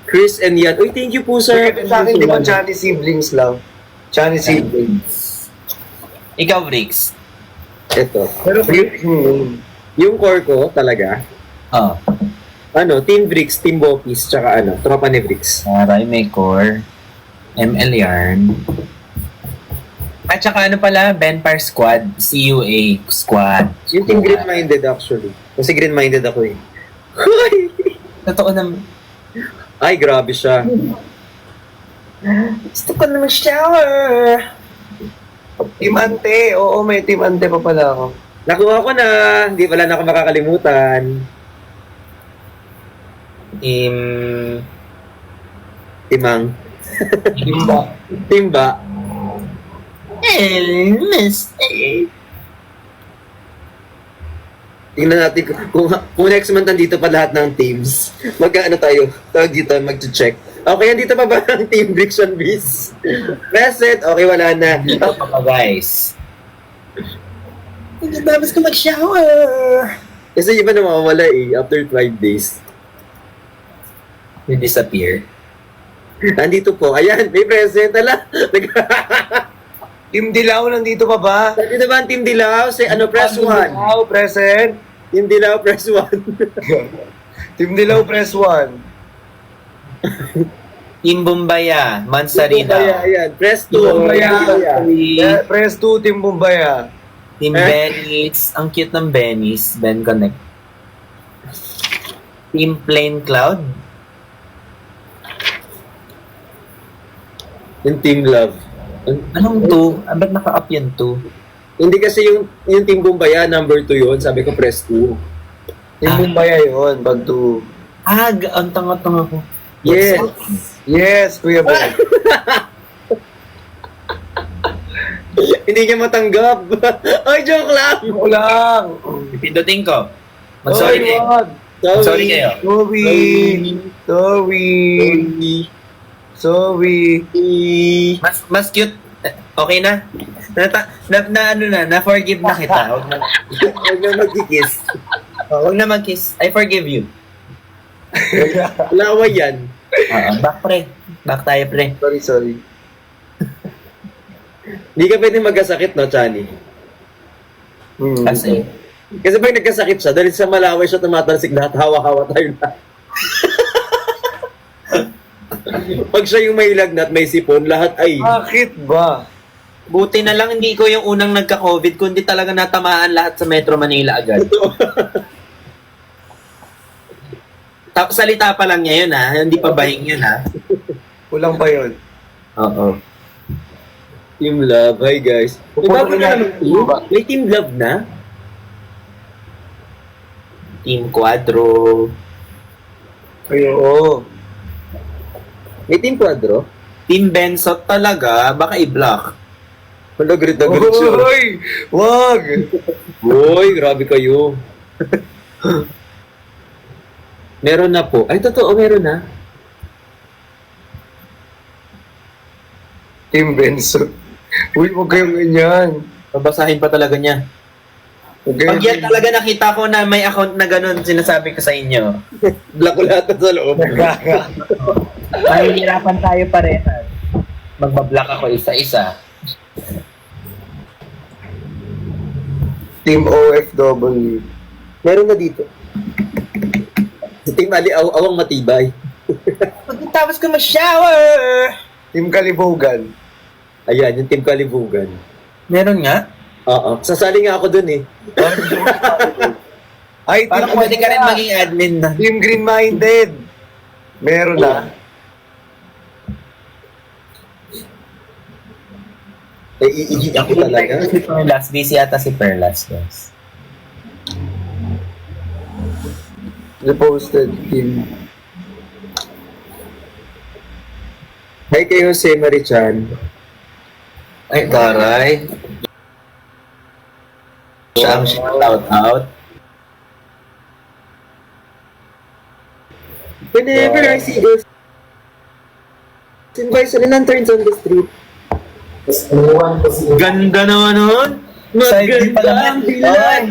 Chris and Yan. Uy, thank you po sir. Kaya sa akin, di ba Johnny siblings lang? Johnny siblings. Ikaw, Briggs. Ito. Pero Yung core ko talaga, Oh. Team Bricks, Team Bopis, tsaka Tropa ni Bricks. Aray, may core. ML Yarn. At saka pala, Vampire Squad. CUA Squad. Yung Team Green-Minded actually. Kasi Green-Minded ako eh. Totoo naman. Ay, grabe siya. Gusto ko na mag-shower. Team Ante. Oo, may Team Ante pa pala ako. Nakuha ko na. Hindi pala na ako makakalimutan. Timang. Timba. Timba. Tingnan natin kung next month nandito pa lahat ng teams. Tayo? Tawag dito, mag-check. Okay, andito pa ba ang Team Bricks and Bees? Present? Okay, wala na. Ito pa guys. Tapos ko mag-shower. Kasi iba na mawawala eh, after 5 days. You disappear. Nandito po. Ayan, may present. Ala. Team Dilaw nandito pa ba? Nandito ba ang Team Dilaw? Say, press 1. Dilaw, present. Team Dilaw, press 1. Team Dilaw, press 1. Team Bumbaya, Mansarida. Ayan, press 2. Bumbaya. Team Press 2, Team Bumbaya. Benny's. Ang cute ng Benny's. Ben Connect. Team Plain Cloud. Yung Team Love. Anong 2? Ba't naka-up yung 2? Hindi kasi yung Team Bumbaya, number 2 yun. Sabi ko, press 2. Team Bumbaya yun, pag 2. Ang tanga-tanga ko. Yes. Yes, Kuya Ben. Hindi niya matanggap. Ay, joke lang. Ako lang. Pindutin ko. Mag-sorry Oy, kayo. wag. Sorry kayo. Sorry. Mas cute. Okay na? Na-forgive na kita. Huwag na mag-kiss. Huwag na mag-kiss. I forgive you. Laway yan. Back pre. Back tayo pre. Sorry. Hindi ka pwede magkasakit, no, Chani? Kasi, Kasi pag nagkasakit siya, dahil sa malaway siya tumatalsik lahat, hawa-hawa tayo lahat. Pag siya yung may lagnat, may sipon, lahat ay... Bakit ba? buti na lang hindi ko yung unang nagka-COVID, kundi talaga natamaan lahat sa Metro Manila agad. Salita pa lang niya yun ha, hindi pa bahing yun ha. Kulang pa yun. Oo. Team Love, hi guys. May bago na naman team? May Team Love na? Team Quadro. Ay, oo. May Team Quadro? Team Bensot talaga, baka i-block. Wala, galit na galit siya. Uy! Wag! Uy, grabe kayo. Meron na po. Ay, totoo, meron na. Team Benson. Uy, huwag kayong ganyan. Babasahin pa talaga niya. Huwag Pag yan kayong talaga nakita ko na may account na ganun, sinasabi ko sa inyo. Black ko lahat sa loob. Mahihirapan tayo parehas. Magbablock ako isa-isa. Team OFW. Meron na dito. Si Team Ali awang matibay. Pagkatapos ko mag-shower! Team Kalibogan. Ayan, yung Team Kalibugan. Meron nga? Oo. Sasali nga ako dun eh. Ay, Parang Team, pwede ka rin maging admin na. Team Green-Minded. Meron na. Eh, iigit ako talaga. Si Perlas, busy ata si Perlas, guys. Reposted team. Hi kay Jose Marichan. Ay, taray. Siya ang shout out. Whenever I see this, invite sa lanterns on the street. Ganda naman nun. Maganda ang bilay.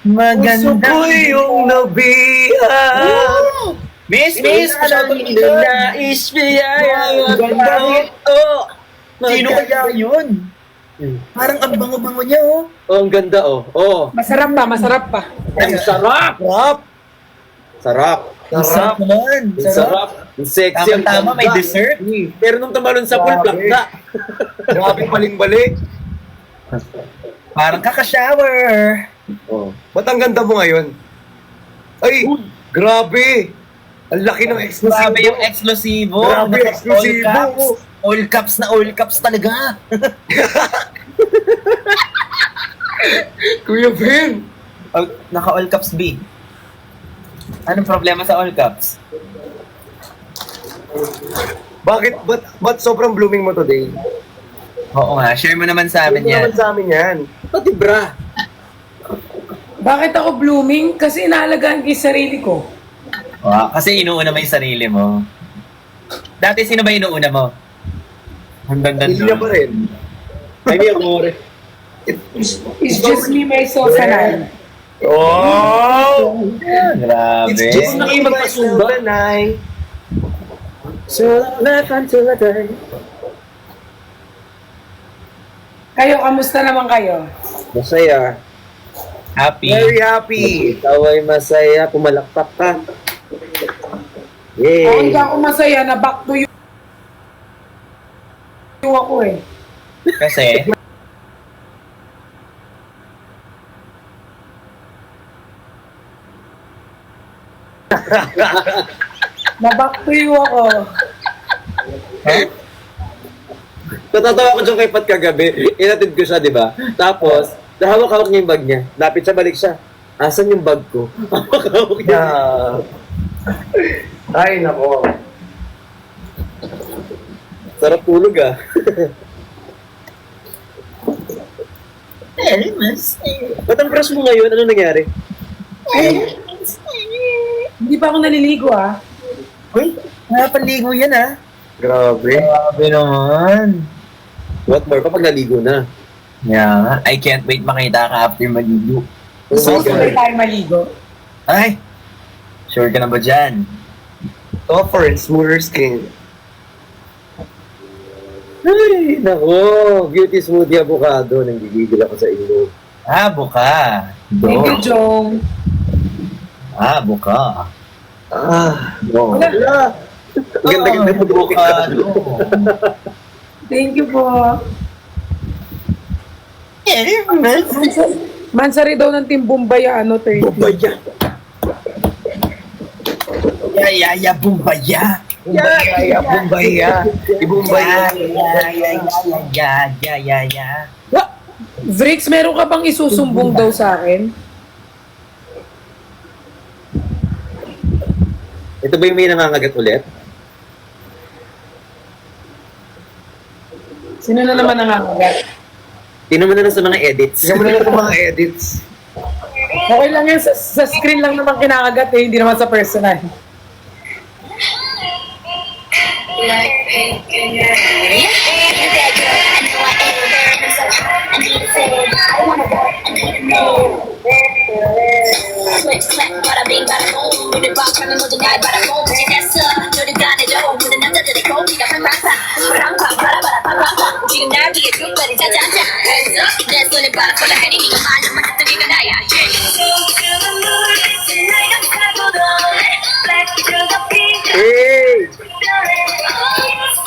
Maganda. Puso ko yung nabihan. Miss, shout out dito. Nais biyaya. Ganda ito. Sino kaya yun? Parang ang bango-bango niya, oh. Oh, ang ganda oh. Oh, Masarap pa, masarap pa. ang sarap. Sarap. Sarap. Ang sarap naman. Ang sarap. Ang sexy. ang Tama-tama, may ganda. dessert. Pero nung tumalon sa pool, Grabe. plakda. Grabe baling-balik. Parang kaka-shower. Oh. Ba't ang ganda mo ngayon? Ay, grabe. Ang laki ng exclusive. Grabe yung eksklusibo. Grabe, Naka- eksklusibo. All caps na all caps talaga. Kuya Ben. Naka all caps B. Anong problema sa all caps? Bakit, ba't sobrang blooming mo today? Oo nga, share mo naman sa amin Hindi yan. naman sa amin yan. Pati bra. Bakit ako blooming? Kasi inaalagaan ko yung sarili ko. Wow, kasi inuuna mo yung sarili mo. Dati sino ba inuuna mo? Ang ganda Hindi niya pa rin. Ay, mi amore. It's just me, myself, and I. Oh! Grabe. It's just Kung me, myself, magpasumba. and I. So, left until I die. Kayo, kamusta naman kayo? Masaya. Happy. Very happy. Ikaw ay masaya. Pumalakpak ka. Ako Yay! hindi ako masaya na back to you ako eh. Kasi, Na back to you ako. Natatawa ko dyan kay Pat kagabi. Inatid ko siya, di ba? Tapos, nahawak-hawak niya yung bag niya. Lapit siya, balik siya. Asan yung bag ko? Hawak-hawak niya. Yeah. Ay, nako. Sarap tulog ah. Ba't ang brush mo ngayon? Ano nangyari? Hindi pa ako naliligo ah. uy, napaligo yan ah. Grabe. Grabe naman. What more pa pag naligo na? Yeah, I can't wait makita ka after maligo. Oh So, my sabay God. tayo maligo. Ay, sure ka na ba dyan? Tougher and smoother skin. Ay, nako. Beauty smoothie avocado. Nanggigigil ako sa inyo. Buka. Thank you, Jong. Buka. No. Wala. Ganda-ganda mo buka. Thank you po. Mansari daw ng Team Bumbaya, 30. Bubaya. Ya, bumbaya. Bumbaya, Bumbaya. Ibumbaya. Ya. Vrix, meron ka bang isusumbong daw sa akin? Ito ba yung may nangangagat ulit? Sino na naman nangangagat? Tingnan mo na lang sa mga edits. Tingnan mo na lang itong mga edits. Okay lang yan, sa screen lang naman kinakagat eh, hindi naman sa personal. like pink and red. Yeah, that girl, I know I am. I'm so hot, I need a fan. I wanna go, I need a man. Click, clack, bada bing, bada boom. 오늘 밤하면 모든 날 바라보고 지냈어. 너를 가내줘. 모든 남자들의 고기가 팡팡팡. 팡팡, 바라바라, 지금 날 위해 족발이 짜잔짠. Hands up, 내 손에 바라보라 해리 네가 말려 만났던 네가 나야. Tonight I'm 사고도 Black sugar pink. Hey!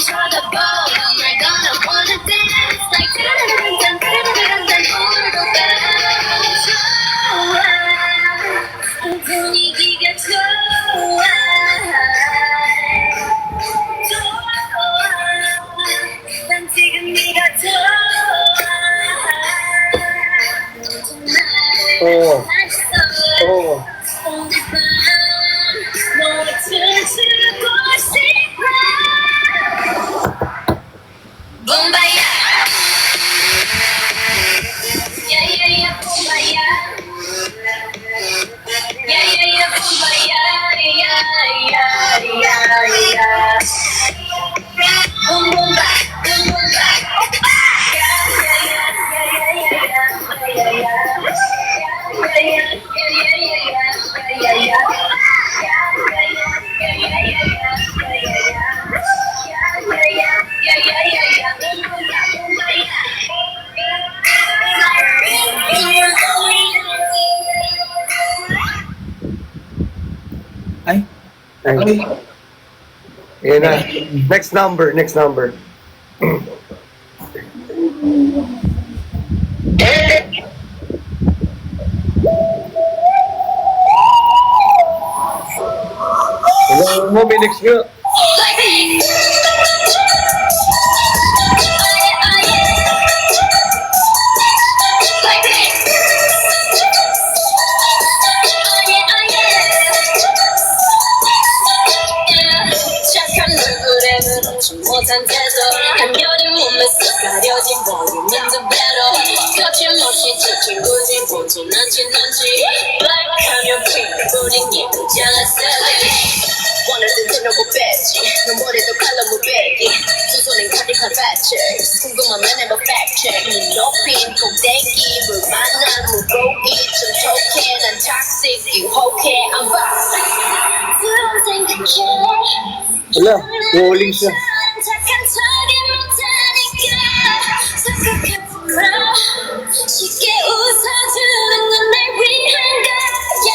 쳐다봐, I'm not gonna wanna dance like dun dun dun dun dun 오늘도 좋아. 분위기가 좋아. 난 지금 네가 좋아. Oo. Oo. 오늘 밤 너와 춤추고 싶어. 붐바야. 야야야 붐바야. 야야야 붐바야. 야야야야야. 붐붐바 붐붐바. Ay, Ay. Ayan na. Next number, next number. Hello mo, Minix nyo. 착한 얼굴에는 오지 못한 태도 한여름 몸에서 가려진 볼륨은 더 better 거침없이 지킨 굳이 보지 넌지 Black 하면 pink 우린 예쁘지 않았어 원할 땐 대놓고 뺐지 넌 머리도 칼라 무배기 두 손엔 가득한 patches 궁금하면 해봐 fact check 눈 높인 꼭대기 물 만난 무고기 좀 톡해 난 toxic 유혹해 I'm back 두번 생각해 Wala, rolling siya. 착한 척이 못하니까 착각해보라 쉽게 웃어주는 건 날 위한 거야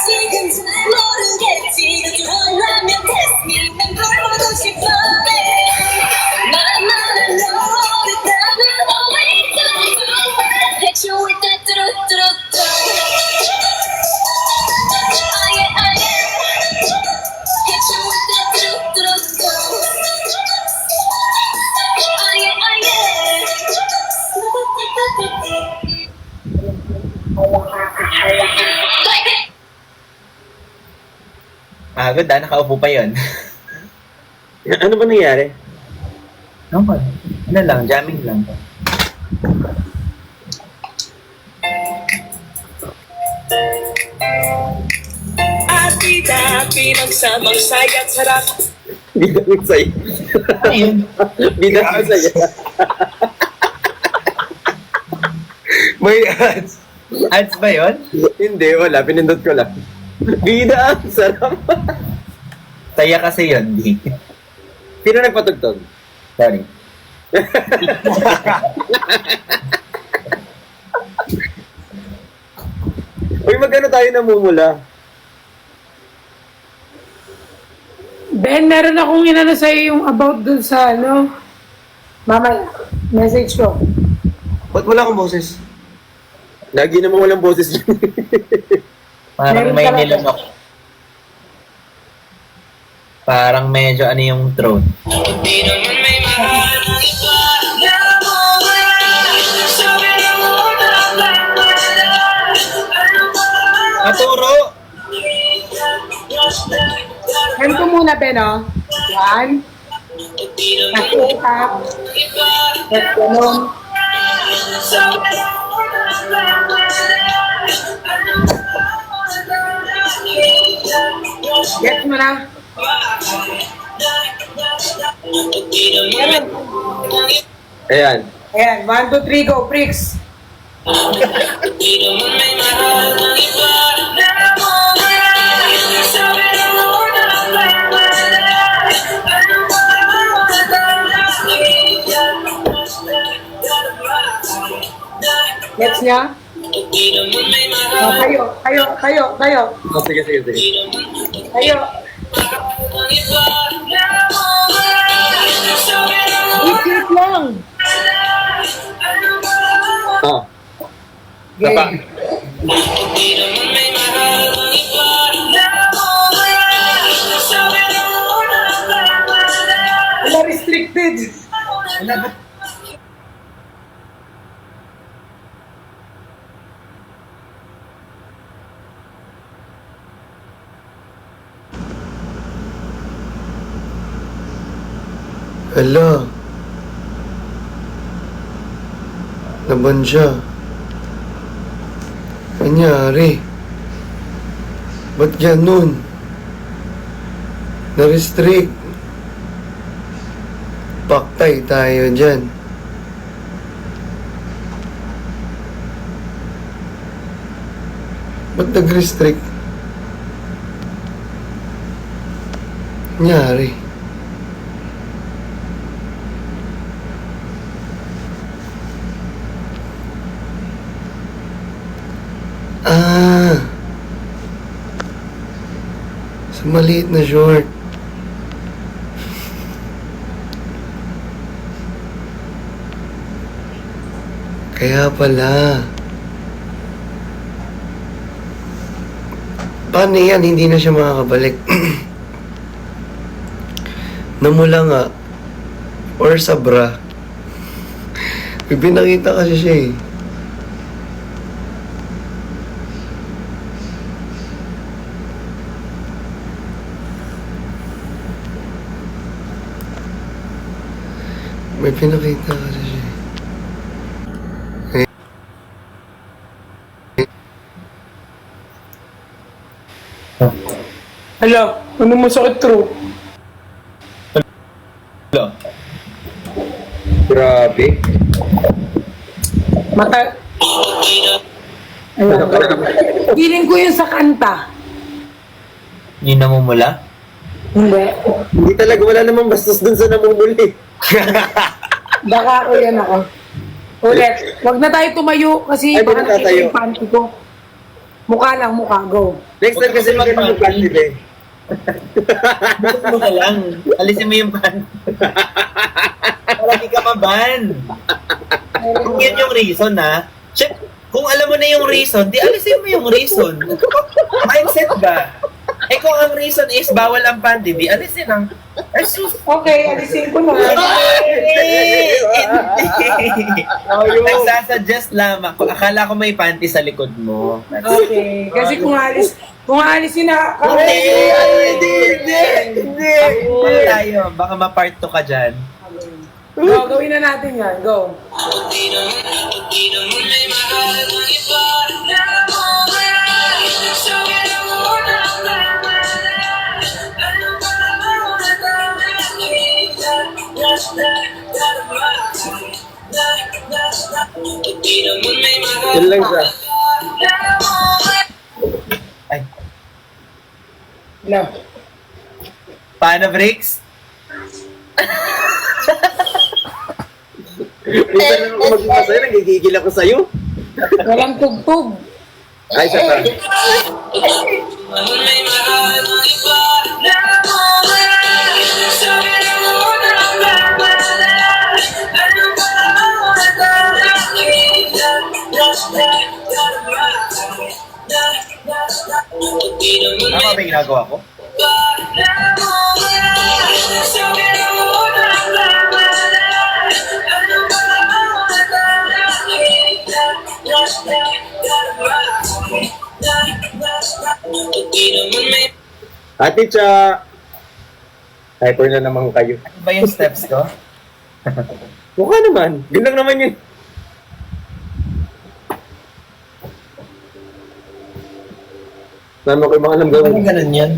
지금도 모르겠지 그저 원하면 test me 난 걸어보고 싶어 나만은 너를 따면 always hit you with that 뚜루뚜루뚜 Oh yeah, oh yeah hit you with that 뚜루뚜루뚜 Oh yeah, oh yeah pagod nakaupo pa yun. Ano ba nangyari? Okay. Ano lang, jamming lang. Atida, pinagsamang saya't sarap. Bidang masaya. Ayun. Bidang masaya. May ads. Ads ba yun? Hindi, wala. Pinindot ko lang. Bida, ang sarap. Saya kasi yun, di. Sino nagpatugtog? Sorry. Uy, magkano tayo namumula? Ben, meron akong inano sa'yo yung about dun sa ano. Mama, message ko. Ba't wala kang boses? Lagi naman walang boses dyan. Parang Meron may talaga. nilunok. Parang medyo ano yung throat. Di naman may mahal ng iba na mawala. Sabi na muna lang wala. Ano ba? Maturo! Yan ko muna, Ben, oh. One. Di naman Two, up. iba. At ganun. Sabi na muna lang wala. Ano ba? Get mo na. Ayan. Ayan, 1, 2, 3, go, Pricks. Gets niya? Oh, tayo. Oh, sige. Tayo. Wait lang. Oh. Okay. Tapa. Wala restricted. Hala. Laban siya. Anyari? Ba't ganun? Na-restrict. Paktay tayo dyan. Ba't nag-restrict? Anyari? Sa maliit na short. Kaya pala. Paano yan? Hindi na siya makakabalik. Namula nga. Or sa bra. May pinakita kasi siya eh. May pinakita kasi siya. Hala, ano masakit throat? Grabe. Mata... Ayan. Feeling ko yun sa kanta. Yung namumula? Hindi. Hindi talaga, wala namang bastos dun sa namumuli. Baka ako yan ako. Ulit. Huwag na tayo tumayo kasi Ay, baka di na nakita tatayo. yung panty ko. Mukha lang, mukha. Go. Next time kasi magandang party eh. Bukod mo ka lang. Alisin mo yung pan. Palagi ka maban. Kung yan yung reason, ha? Check. Kung alam mo na yung reason, di alisin mo yung reason. Mindset ba? Eh kung ang reason is bawal ang panty, di alisin ang... Ay, sus! Okay, alisin ko na. Nagsasuggest lamang. Akala ko may panty sa likod mo. Okay. Kasi kung alisin na... Hindi. Tayo, baka ma-part 2 ka dyan. Go, gawin na natin yan. Go. Yun lang siya. Ay, No. paano, Bricks? Minsan lang ako magmasaya, nagigigil ako sa'yo. Walang tugtog. Ay, sa pa. Tama ba yung ginagawa ko? Ate Cha! Hyper na naman kayo. Ano ba yung steps ko? Mukha naman. Gandang naman yun. Tama ko yung mga alam Ano gawin. ganun yan?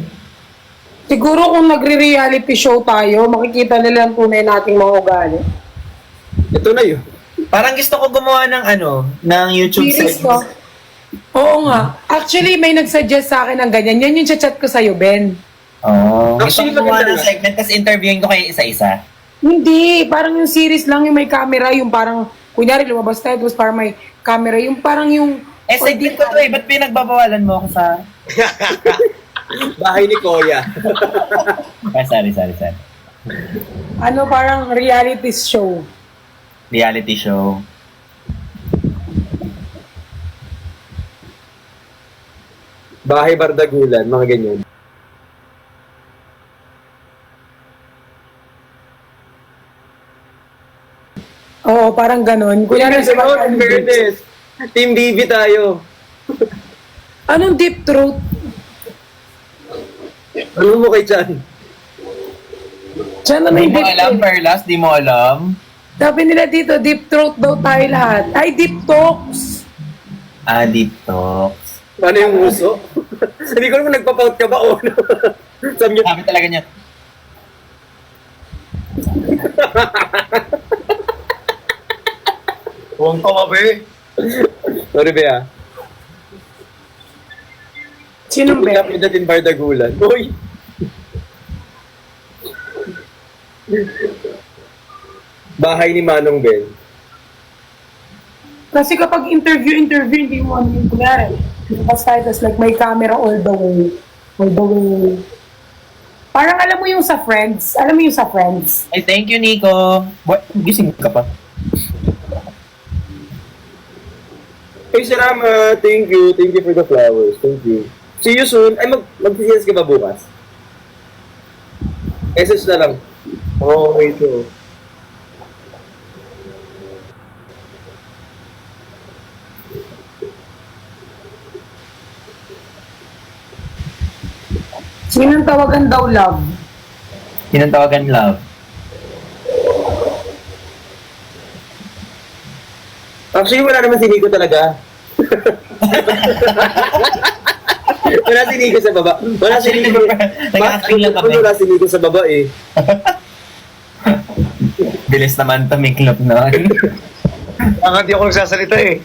Siguro kung nagre-reality show tayo, makikita nila ang tunay nating mga ugali. Ito na yun. Parang gusto ko gumawa ng ng YouTube Series ko. segment. Oo nga. Actually, may nagsuggest sa akin ng ganyan. Yan yung chat ko sa'yo, Ben. Oh, gusto Actually, ko gumawa maganda ng nga. segment tapos interviewin ko kayo isa-isa. Hindi. Parang yung series lang yung may camera. Yung parang, kunyari, lumabas tayo, tapos parang may camera. Yung parang yung... Segment ko to ba't pinagbabawalan mo ako sa... Bahay ni Koya. Sorry. Ano, parang reality show. Reality show. Bahay Bardagulan, mga ganyan. Oo, parang ganun. Kunyari, sa In fairness, Team BB tayo. anong deep throat? Ano mo kay Chan? Diyan na Di may mo deep alam, throat. Perlas? Di mo alam? Sabi nila dito, deep throat daw tayo lahat. Ay, deep talks. Deep talks. Ano yung uso? Hindi ko naman nagpapout ka ba o ano? Sabi niya, Sabi talaga niya, Huwag ka mabe. sorry ba ya? Sinong Keep Ben? up with that in Bardagulan. Uy! Bahay ni Manong Ben. Kasi kapag interview, hindi mo ano yung kunyari. Tapos tayo, tapos like may camera all the way. All the way. Parang alam mo yung sa Friends? Alam mo yung sa Friends? ay, thank you, Nico. What? Gising ka pa. Hey, salamat. Thank you. Thank you for the flowers. Thank you. See you soon. Ay, mag-sales ka ba bukas? Message na lang. Oo, okay ito. Sinong tawagan daw love? Tinatawagan love. Actually, wala naman si Nico talaga. Wala si Nico sa baba. Wala si Actually, Nico. nag-acting lang kami. Wala si Nico sa baba eh. Bilis naman tumiklop noon. Ang hindi ako nagsasalita eh.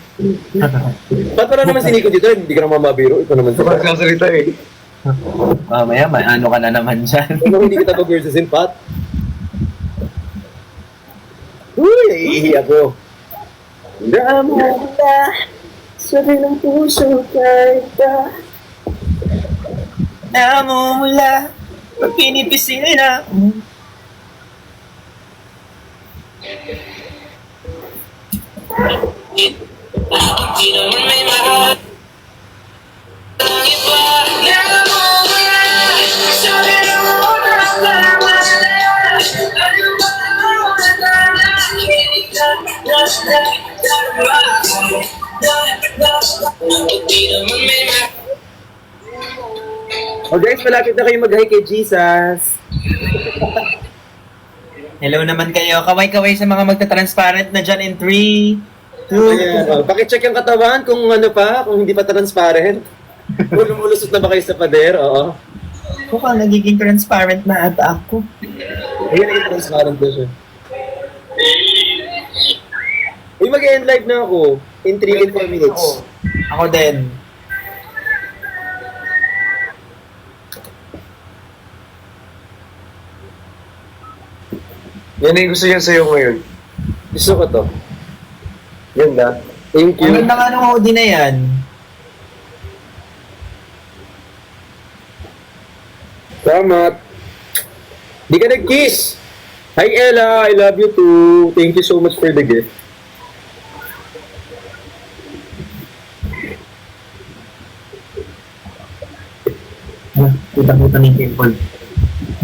Ba't wala naman si Nico dito? Hindi ka naman mabiro. Ito naman Hindi ako sa nagsasalita eh. Mamaya, may ano ka na naman dyan. Ano hindi kita mag-versus in Pat? Uy, naiihi ako. Damo na sabi ng puso kahit pa. Namumula, pinipisil na. Di naman may mahal ang iba. Namumula, sabi ng unang pamala. Ano ba ang nalalakinig na di naman may mahal. Oh guys, malapit na kayo mag-hi kay Jesus. Hello naman kayo. Kaway-kaway sa mga magta-transparent na dyan in 3, 2, Ayan, oh, pakicheck yung katawan kung ano pa, kung hindi pa transparent. Kung lumulusot na ba kayo sa pader, oo. Mukhang nagiging transparent na ata ako. Ayan, naging transparent na siya. Uy, mag-end live na ako in 3 and 4 minutes. Ako din. Yan yung gusto niya sa'yo ngayon. Gusto ko to. Yan na. Thank Ang you. ganda nga nung hoodie na yan. Salamat. Di ka nag-kiss. Hi Ella, I love you too. Thank you so much for the gift. Puta-puta ni Pimple.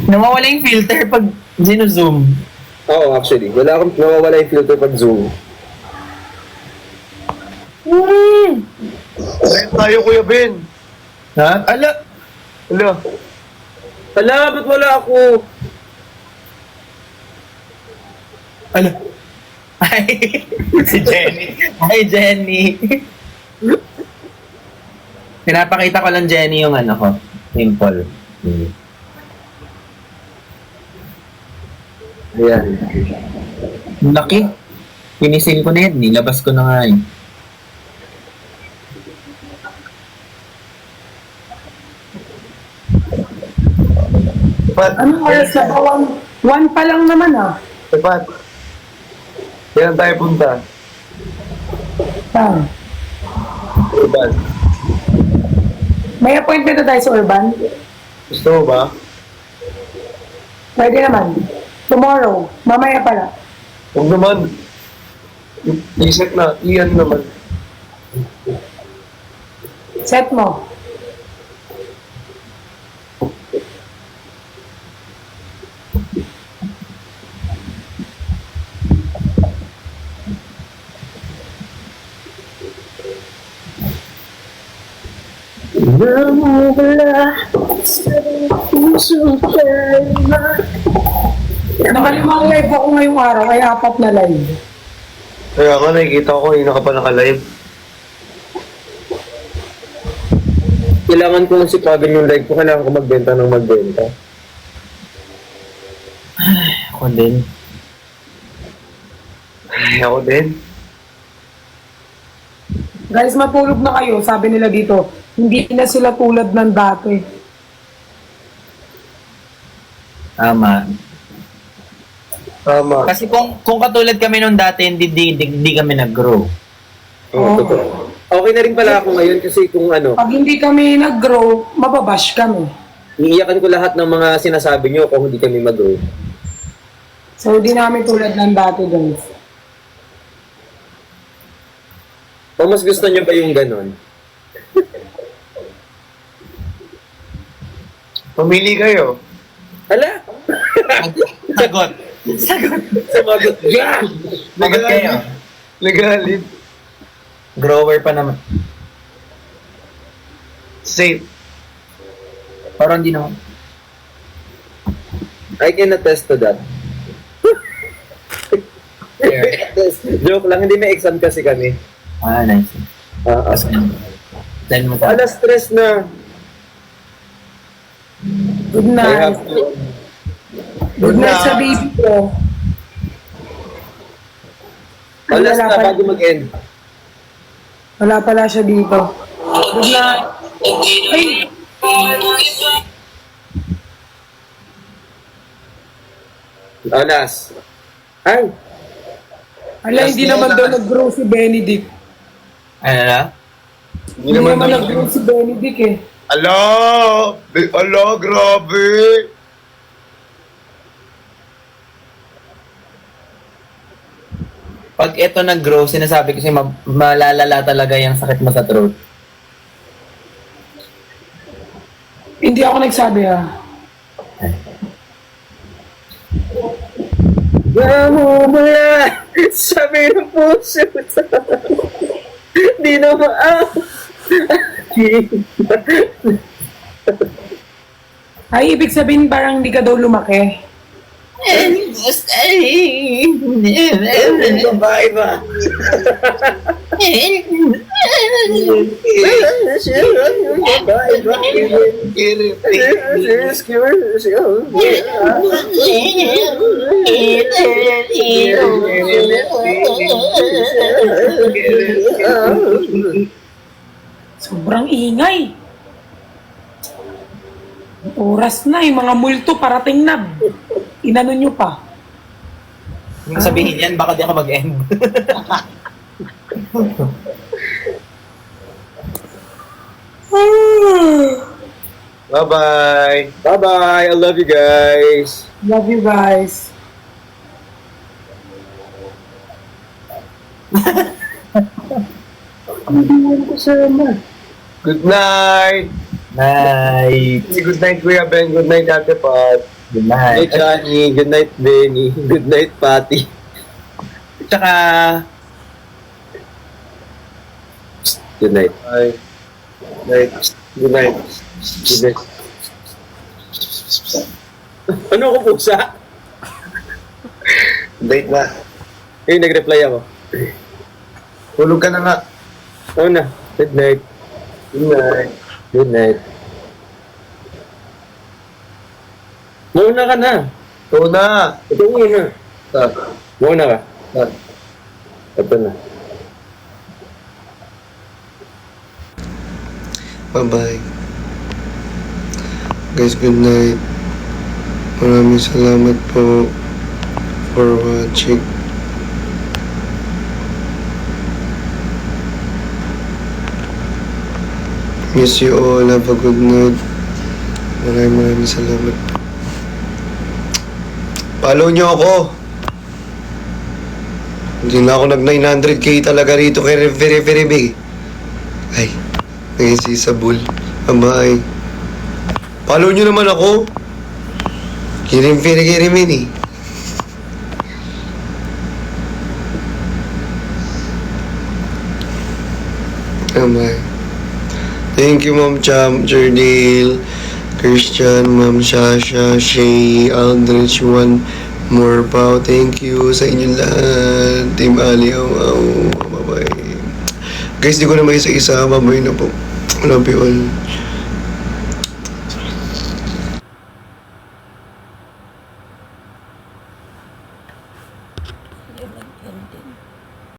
Nawawala yung filter pag zino-zoom. Oo, actually. Wala akong nawawala yung filter pag zoom. Ayun tayo, Kuya Ben. Ha? Ala! Hala. Hala, ba't wala ako? Ala! Ay! Si Jenny. Hi, Jenny. Pinapakita ko lang, Jenny, yung ano ko. Pimple. Ayan. Laki. Pinisin ko na yan. Nilabas ko na nga eh. Pat, Anong oras na ba? One pa lang naman ah. Pat. Kailan tayo punta? Ah. Urban. May appointment na tayo sa Urban? Gusto mo ba? Pwede naman. Tomorrow. Mamaya pala. Huwag naman. I-set na. Iyan naman. Set mo. Nakalimang live ako ngayong araw. Ay, 4 na live. Kaya nga nakikita ko kanina ka pa naka-live. Kailangan ko sipagin yung live ko. Kailangan ko magbenta ng magbenta. Ako din. Ay, ako din. Guys, matulog na kayo. Sabi nila dito, hindi na sila tulad ng dati. Tama. Tama. Kasi kung katulad kami nung dati, hindi kami nag-grow. Oo, totoo. Okay na rin pala ako ngayon kasi kung ano, Pag hindi kami nag-grow, mababash kami. iiyakan ko lahat ng mga sinasabi nyo kung hindi kami mag-grow. So, hindi namin tulad ng dati, guys. O mas gusto nyo ba yung ganon? Pamili kayo. Hala! Sagot. Sumagot ka! Sagot kayo. Legalit. Grower pa naman. Safe. Parang hindi naman. I can attest to that. Joke lang, hindi may exam kasi kami. Ah, nice. Send mo sa... Alas stress na. Good I night. have to. Good night sa baby ko. Alas Wala na pa- bago mag-end. Wala pala siya dito. Good night. Ay, Alas. Ay! ala, hindi naman daw nag-grow si Benedict. Ano na? Hindi Hindi naman naman nag-grow si Benedict eh. Ala! Ala, grabe! Pag ito nag-grow, sinasabi ko siya, malalala talaga yung sakit mo sa throat. Hindi ako nagsabi ah. Namumula! Sabi ng puso. Di na Ay, ibig sabihin parang hindi ka daw lumaki. Babae ba? Babae ba? Sobrang ingay. Oras na, yung mga multo parating na. Inano nyo pa. Sabihin yan, baka di ako mag-end. Bye-bye! Bye-bye! I love you guys! Love you guys. Good night! Night. Good night, Kuya Ben. Good night, Ate Pat. Good Good night, night. Johnny. Good night, Benny. Good night, Patty. Tsaka, Good night. Bye. Night. Good night. Good night. Ano ko pusa? Date na. Eh, nag-reply ako. Tulog ka na nga. Oo na. Good night. Good night. Good night. Mauna ka na. Ito na! Ito muna. Ah, Muna ka. ah. Ito na. Bye-bye. Guys, good night. Maraming salamat po for watching. Miss you all. Have a good night. Maraming salamat. Follow nyo ako. Hindi na ako nag 900k talaga rito kay very big. Ay, ngayon si Sabul. Bye. Follow nyo naman ako. Kirim eh. Bye. Thank you, Ma'am Cham, Jerdale, Christian, Ma'am Shasha, Shay, Aldrich, Juan, Morpao. Thank you sa inyong lahat. Team Ali, bye-bye. Guys, di ko na may isa-isa. Bye-bye na po. Love you all.